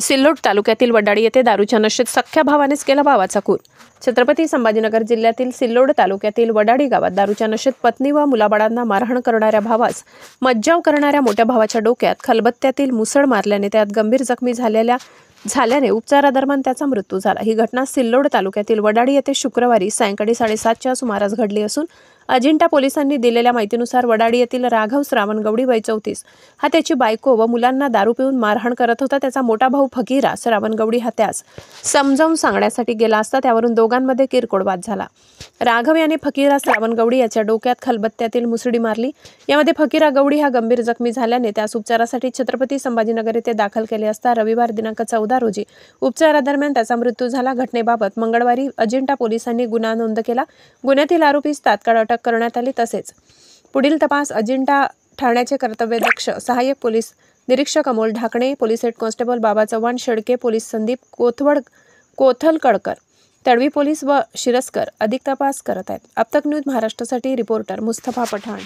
सिल्लोड तालुक्यातील वडाळी येथे दारूच्या नशेत सख्ख्या भावानेच केला भावाचा खून। छत्रपती संभाजीनगर जिल्ह्यातील सिल्लोड तालुक्यातील वडाळी गावात दारूच्या नशेत पत्नी व मुलाबाळांना मारहाण करणाऱ्या भावास मज्जाव करणाऱ्या मोठ्या भावाच्या डोक्यात खलबत्त्यातील मुसळ मारल्याने त्यात गंभीर जखमी झाल्याने उपचारादरम्यान त्याचा मृत्यू झाला। ही घटना सिल्लोड तालुक्यातील वडाळी येथे शुक्रवारी सायंकाळी 7:30च्या सुमारास घडली असून अजिंठा पोलिसांनी दिलेल्या माहितीनुसार वडाळी येथील राघव श्रावण गवडी वय 34 हा त्याची बायको व मुलांना दारू पिऊन मारहाण करत होता। त्याचा मोठा भाऊ फकीरा श्रावण गवडी हा त्यास समजावून सांगण्यासाठी गेला असता त्यावरून दोघांमध्ये किरकोळ वाद झाला। राघव याने फकीरा श्रावण गवडी याच्या डोक्यात खलबत्त्यातील मुसडी मारली। यामध्ये फकीरा गवडी हा गंभीर जखमी झाल्याने त्यास उपचारासाठी छत्रपती संभाजीनगर येथे दाखल केले असता रविवार दिनांक 14 रोजी उपचारादरम्यान त्याचा मृत्यू झाला। घटनेबाबत मंगळवारी अजिंठा पोलिसांनी गुन्हा नोंद केला। गुन्ह्यातील आरोपीस तात्काळ अटक करण्यात आली। तसेच पुढील तपास अजिंठा ठाण्याचे कर्तव्यदक्ष सहाय्यक पोलीस निरीक्षक Amol Dhakane, police head constable Baba Chavan Shedke, police Sandip Kothalkadkar, Tadvi police व शिरस्कर अधिक तपास करत आहेत। अब तक न्यूज महाराष्ट्रासाठी रिपोर्टर मुस्तफा पठाण।